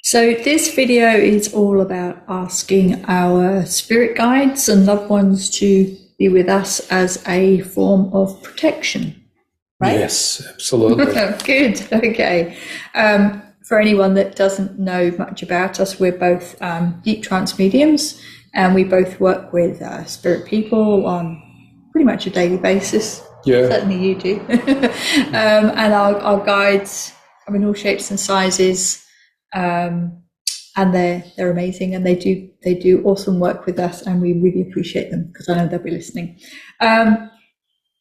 So this video is all about asking our spirit guides and loved ones to be with us as a form of protection, right? Yes, absolutely. Good, okay. For anyone that doesn't know much about us, we're both deep trance mediums, and we both work with spirit people on pretty much a daily basis. Yeah. Certainly you do. And our guides come in all shapes and sizes. And they're amazing, and they do awesome work with us, and we really appreciate them because I know they'll be listening.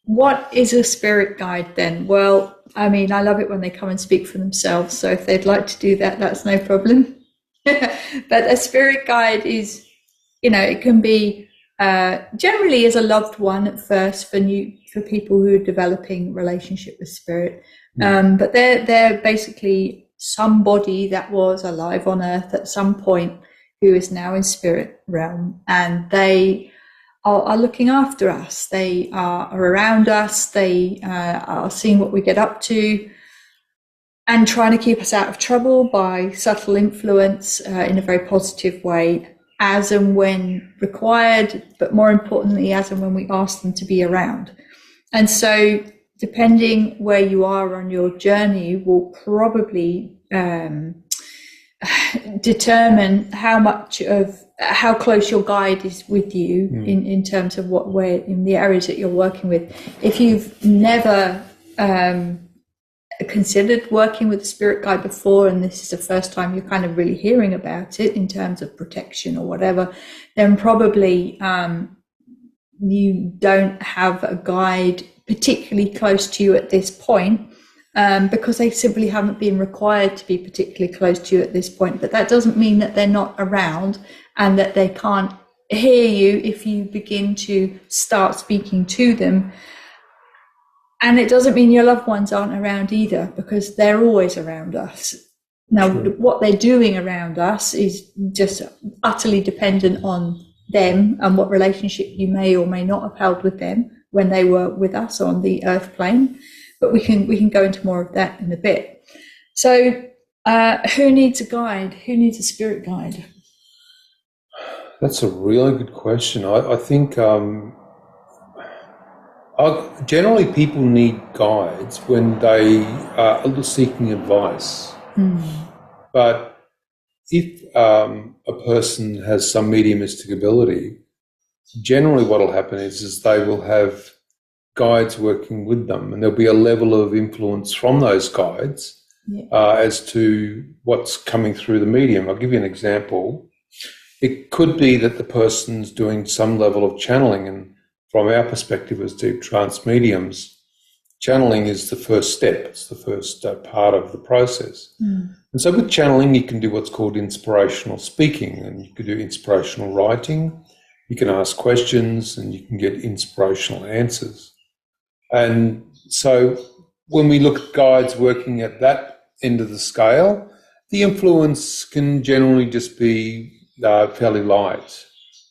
What is a spirit guide then? Well, I mean, I love it when they come and speak for themselves. So if they'd like to do that, that's no problem. But a spirit guide is, it can be generally as a loved one at first for people who are developing relationship with spirit. But they're basically somebody that was alive on earth at some point who is now in spirit realm, and they are looking after us. They are around us. They are seeing what we get up to and trying to keep us out of trouble by subtle influence in a very positive way, as and when required, but more importantly, as and when we ask them to be around. And so depending where you are on your journey will probably determine how close your guide is with you in terms of where in the areas that you're working with. If you've never considered working with a spirit guide before, and this is the first time you're kind of really hearing about it in terms of protection or whatever, then probably you don't have a guide particularly close to you at this point, because they simply haven't been required to be particularly close to you at this point. But that doesn't mean that they're not around and that they can't hear you if you begin to start speaking to them. And it doesn't mean your loved ones aren't around either, because they're always around us. Now, what they're doing around us is just utterly dependent on them and what relationship you may or may not have held with them when they were with us on the earth plane. But we can go into more of that in a bit. So who needs a guide? Who needs a spirit guide? That's a really good question. I think generally people need guides when they are seeking advice. But if a person has some mediumistic ability, generally what will happen is they will have guides working with them, and there'll be a level of influence from those guides as to what's coming through the medium. I'll give you an example. It could be that the person's doing some level of channeling, and from our perspective as deep trance mediums, channeling is the first step. It's the first part of the process. And so with channeling, you can do what's called inspirational speaking, and you can do inspirational writing. You can ask questions and you can get inspirational answers. And so when we look at guides working at that end of the scale, the influence can generally just be fairly light,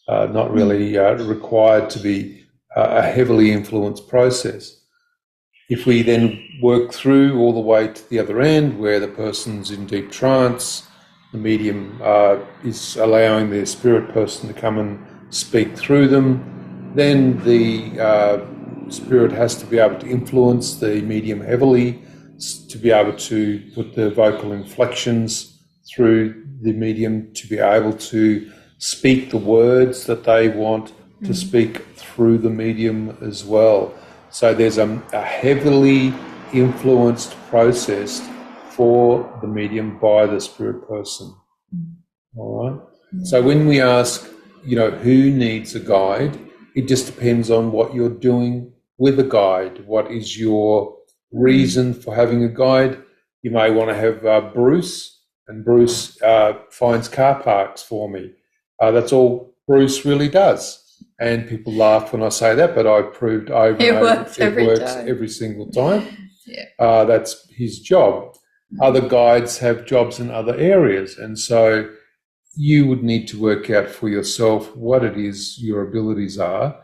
not really required to be a heavily influenced process. If we then work through all the way to the other end where the person's in deep trance, the medium is allowing their spirit person to come and speak through them, then the spirit has to be able to influence the medium heavily to be able to put the vocal inflections through the medium, to be able to speak the words that they want to speak through the medium as well. So there's a heavily influenced process for the medium by the spirit person. All right. So when we ask, who needs a guide, it just depends on what you're doing with a guide. What is your reason for having a guide? You may want to have Bruce, and Bruce finds car parks for me. That's all Bruce really does. And people laugh when I say that, but I've proved over and over it works every single time. That's his job. Other guides have jobs in other areas, and so you would need to work out for yourself what it is your abilities are,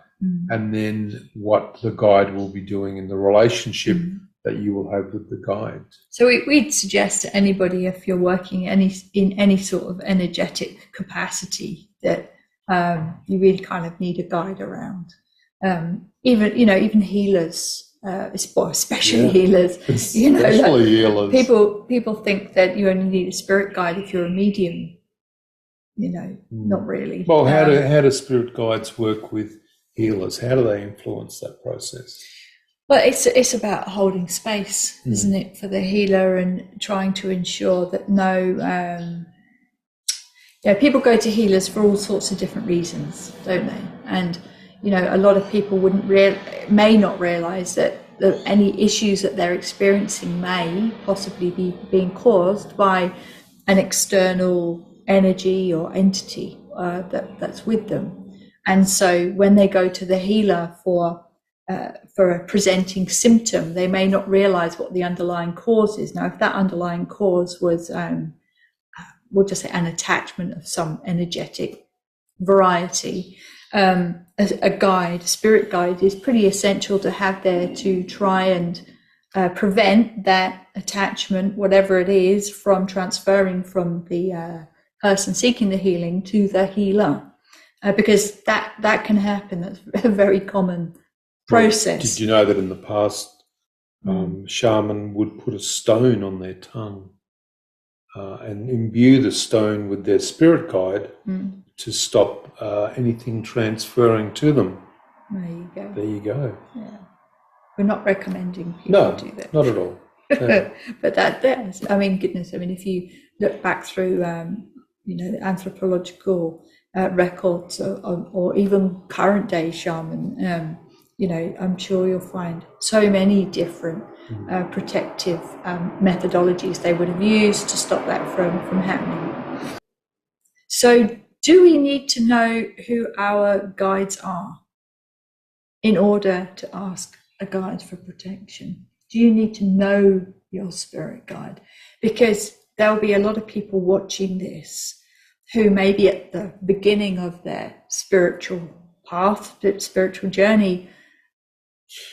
and then what the guide will be doing in the relationship that you will have with the guide. So we'd suggest to anybody, if you're working in any sort of energetic capacity, that you really kind of need a guide around. Even healers, especially healers. Especially healers. People think that you only need a spirit guide if you're a medium. Not really. Well, how do spirit guides work with healers? How do they influence that process? Well, it's about holding space, isn't it, for the healer, and trying to ensure that people go to healers for all sorts of different reasons, don't they? And a lot of people may not realize that any issues that they're experiencing may possibly be being caused by an external energy or entity that's with them. And so when they go to the healer for a presenting symptom, they may not realize what the underlying cause is. Now, if that underlying cause was, we'll just say, an attachment of some energetic variety, a spirit guide is pretty essential to have there to try and prevent that attachment, whatever it is, from transferring from the person seeking the healing to the healer, because that can happen. That's a very common process. Did you know that in the past, shaman would put a stone on their tongue and imbue the stone with their spirit guide to stop anything transferring to them? There you go. Yeah. We're not recommending people do that. Not at all. No. But that's, goodness, if you look back through, the anthropological records or even current day shaman, I'm sure you'll find so many different protective methodologies they would have used to stop that from happening. So, do we need to know who our guides are in order to ask a guide for protection? Do you need to know your spirit guide? Because there'll be a lot of people watching this who may be at the beginning of their spiritual path, their spiritual journey,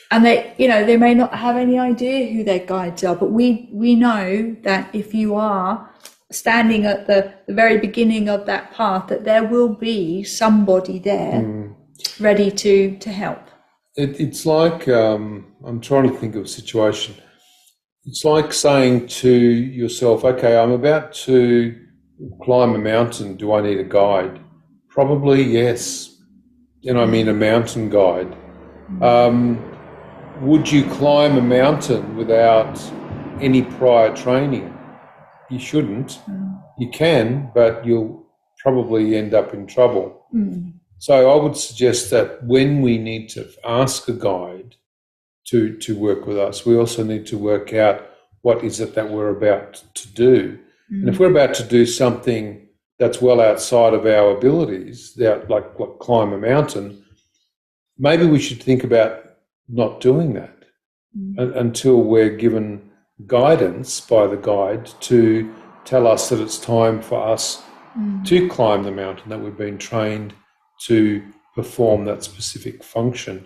and they may not have any idea who their guides are. But we know that if you are standing at the very beginning of that path, that there will be somebody there ready to help. It's like, I'm trying to think of a situation. It's like saying to yourself, okay, I'm about to climb a mountain. Do I need a guide? Probably yes. A mountain guide. Would you climb a mountain without any prior training? You shouldn't. You can, but you'll probably end up in trouble. So I would suggest that when we need to ask a guide to work with us, we also need to work out what is it that we're about to do. And if we're about to do something that's well outside of our abilities, like climb a mountain, maybe we should think about not doing that until we're given guidance by the guide to tell us that it's time for us to climb the mountain, that we've been trained to perform that specific function.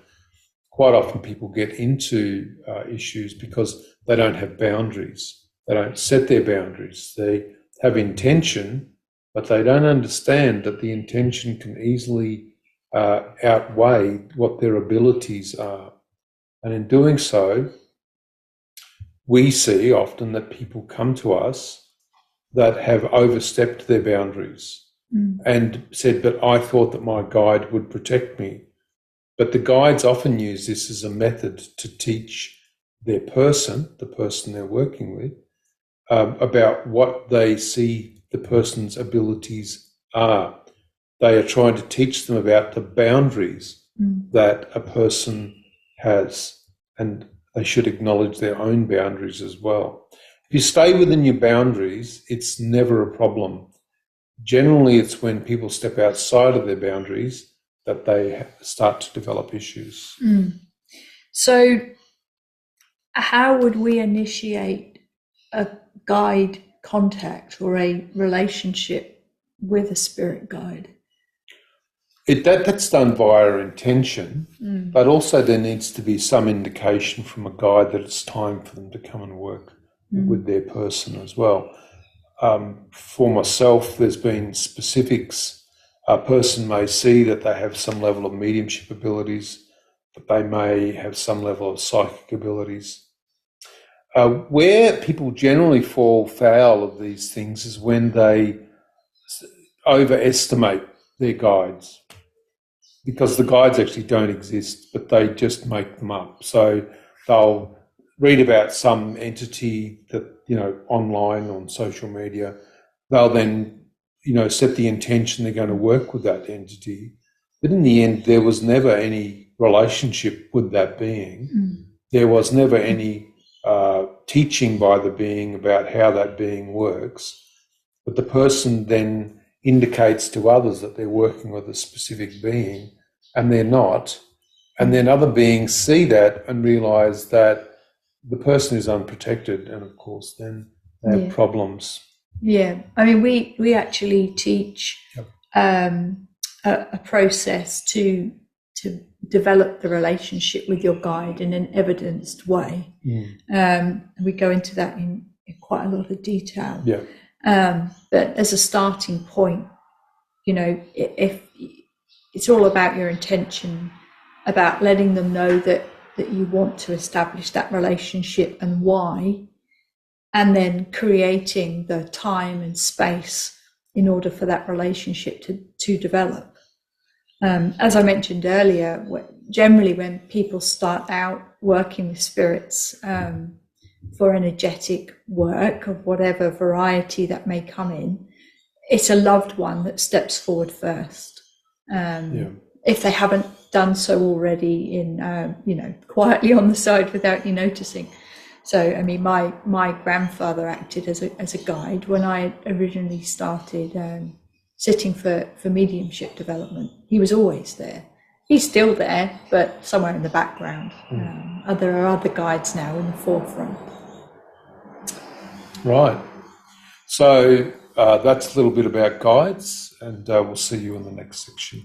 Quite often people get into issues because they don't have boundaries. They don't set their boundaries. They have intention, but they don't understand that the intention can easily outweigh what their abilities are. And in doing so, we see often that people come to us that have overstepped their boundaries and said, but I thought that my guide would protect me. But the guides often use this as a method to teach their person, the person they're working with, about what they see the person's abilities are. They are trying to teach them about the boundaries that a person has, and they should acknowledge their own boundaries as well. If you stay within your boundaries, it's never a problem. Generally, it's when people step outside of their boundaries that they start to develop issues. So how would we initiate a guide contact or a relationship with a spirit guide? That's done via intention, but also there needs to be some indication from a guide that it's time for them to come and work with their person as well. For myself, there's been specifics. A person may see that they have some level of mediumship abilities, but they may have some level of psychic abilities. Where people generally fall foul of these things is when they overestimate their guides, because the guides actually don't exist, but they just make them up. So they'll read about some entity that, online on social media. They'll then, set the intention they're going to work with that entity. But in the end, there was never any relationship with that being. There was never any teaching by the being about how that being works. But the person then indicates to others that they're working with a specific being, and they're not. And then other beings see that and realise that the person is unprotected, and of course then they have problems. Yeah, I mean, we actually teach a process to develop the relationship with your guide in an evidenced way. We go into that in quite a lot of detail. But as a starting point, if it's all about your intention, about letting them know that you want to establish that relationship and why, and then creating the time and space in order for that relationship to develop. As I mentioned earlier, generally when people start out working with spirits for energetic work of whatever variety that may come in, it's a loved one that steps forward first. If they haven't done so already in, quietly on the side without you noticing. So, I mean, my grandfather acted as a guide when I originally started sitting for mediumship development. He was always there. He's still there, but somewhere in the background. There are other guides now in the forefront. Right. So that's a little bit about guides, and we'll see you in the next section.